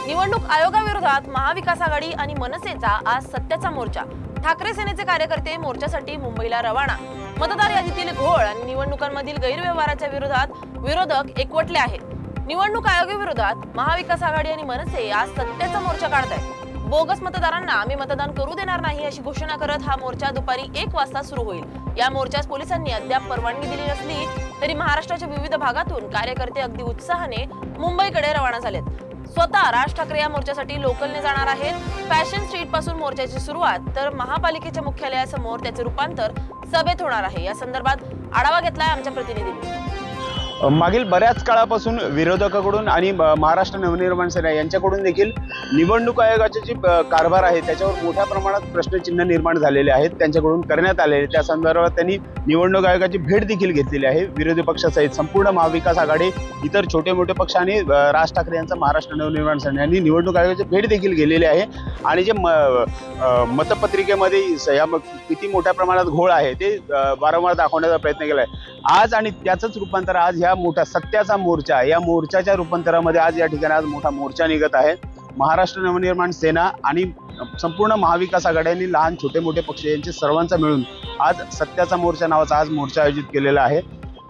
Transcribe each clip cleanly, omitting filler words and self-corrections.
निवडणूक आयोगाविरोधात महाविकास आघाडी आणि मनसेचा आज सत्याचा मोर्चा। ठाकरे सेनेचे कार्यकर्ते मोर्चासाठी मुंबईला रवाना। मतदार यादीतील घोळ आणि निवडणुकांमधील गैरव्यवहाराच्या विरोधात विरोधक एकवटले आहेत। निवडणूक आयोगाविरोधात महाविकास आघाडी आणि मनसे आज सत्याचा मोर्चा काढतायत। बोगस मतदारांना आम्ही मतदान करू देणार नाही अशी घोषणा करत हा मोर्चा दुपारी 1 वाजता सुरू होईल। या मोर्चास पोलिसांनी अद्याप परवानगी दिली नसली तरी महाराष्ट्राच्या विविध भागातून कार्यकर्ते अगदी उत्साहाने मुंबईकडे रवाना झालेत। स्वतः राज ठाकरे या मोर्चासाठी लोकलने जाणार आहेत। फॅशन स्ट्रीट पासून मोर्चाची सुरुवात तर महापालिकेच्या मुख्यालयासमोर त्याचे रूपांतर सभेत होणार आहे। या संदर्भात आढावा घेतलाय आमच्या प्रतिनिधींनी। मागील बऱ्याच काळापासून विरोधकांकडून आणि महाराष्ट्र नवनिर्माण सेना यांच्याकडून देखील निवडणूक आयोगाचे जे कारभार आहे त्याच्यावर मोठ्या प्रमाणात प्रश्नचिन्ह निर्माण झालेले आहेत, त्यांच्याकडून करण्यात आलेले। त्या संदर्भात त्यांनी निवडणूक आयोगाची भेट देखील घेतलेली आहे। विरोधी पक्षासहित संपूर्ण महाविकास आघाडी, इतर छोटे मोठे पक्ष आणि राज ठाकरे यांचा महाराष्ट्र नवनिर्माण सेना यांनी निवडणूक आयोगाची भेट देखील गेलेली आहे। आणि जे मतपत्रिकेमध्ये किती मोठ्या प्रमाणात घोळ आहे ते वारंवार दाखवण्याचा प्रयत्न केला आहे। आज आणि त्याचंच रूपांतर आज ह्या मोठ्या सत्याचा मोर्चा, या मोर्चाच्या रूपांतरामध्ये आज या ठिकाणी आज मोठा मोर्चा निघत आहे। महाराष्ट्र नवनिर्माण सेना आणि संपूर्ण महाविकास आघाड्यांनी लहान छोटे मोठे पक्ष यांचे सर्वांचा मिळून आज सत्याचा मोर्चा नावाचा आज मोर्चा आयोजित केलेला आहे।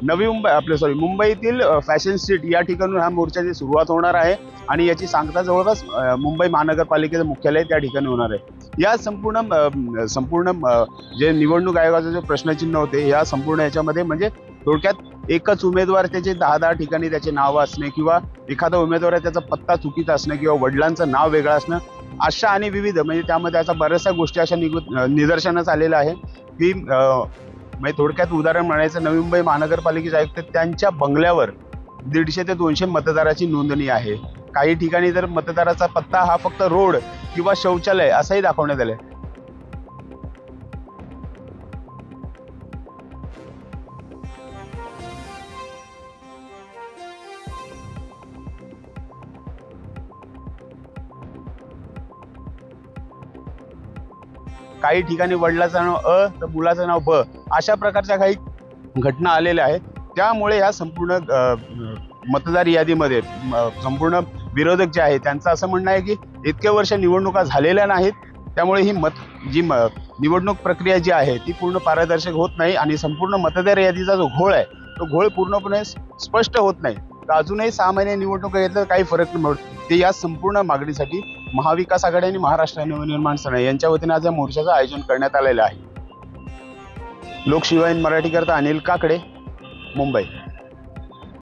मुंबईतील फॅशन स्ट्रीट या ठिकाणून हा मोर्चाची सुरुवात होणार आहे आणि याची सांगता जवळपास मुंबई महानगरपालिकेचं मुख्यालय त्या ठिकाणी होणार आहे। या संपूर्ण जे निवडणूक आयोगाचे जे प्रश्नचिन्ह होते या संपूर्ण याच्यामध्ये म्हणजे थोडक्यात एकच उमेदवार त्याचे 10 ठिकाणी त्याचे नाव असणे किंवा एखादा उमेदवार त्याचा पत्ता चुकीचा असणं किंवा वडिलांचं नाव वेगळं असणं अशा आणि विविध म्हणजे त्यामध्ये अशा बऱ्याचशा गोष्टी अशा निदर्शनास आलेल्या आहे की म्हणजे थोडक्यात उदाहरण म्हणायचं, नवी मुंबई महानगरपालिकेचे आयुक्त त्यांच्या बंगल्यावर 150 ते 200 मतदाराची नोंदणी आहे। काही ठिकाणी तर मतदाराचा पत्ता हा फक्त रोड किंवा शौचालय असंही दाखवण्यात आलंय। काही ठिकाणी वडिलाचं नाव अ तर मुलाचं नाव ब अशा प्रकारच्या काही घटना आलेल्या आहेत। त्यामुळे या संपूर्ण मतदार यादीमध्ये संपूर्ण विरोधक जे आहे त्यांचं असं म्हणणं आहे की इतके वर्ष निवडणुका झालेल्या नाहीत, त्यामुळे ही निवडणूक प्रक्रिया जी आहे ती पूर्ण पारदर्शक होत नाही आणि संपूर्ण मतदार यादीचा जो घोळ आहे तो घोळ पूर्णपणे स्पष्ट होत नाही। तर अजूनही 6 महिने निवडणुका घेतल्या काही फरक नाही पडत। ते या संपूर्ण मागणीसाठी महाविकास आघाडी आणि महाराष्ट्र नवनिर्माण सेना यांच्या वतीने आज या मोर्चाचं आयोजन करण्यात आलेलं आहे। लोकशिवाइन मराठी करता अनिल काकडे, मुंबई।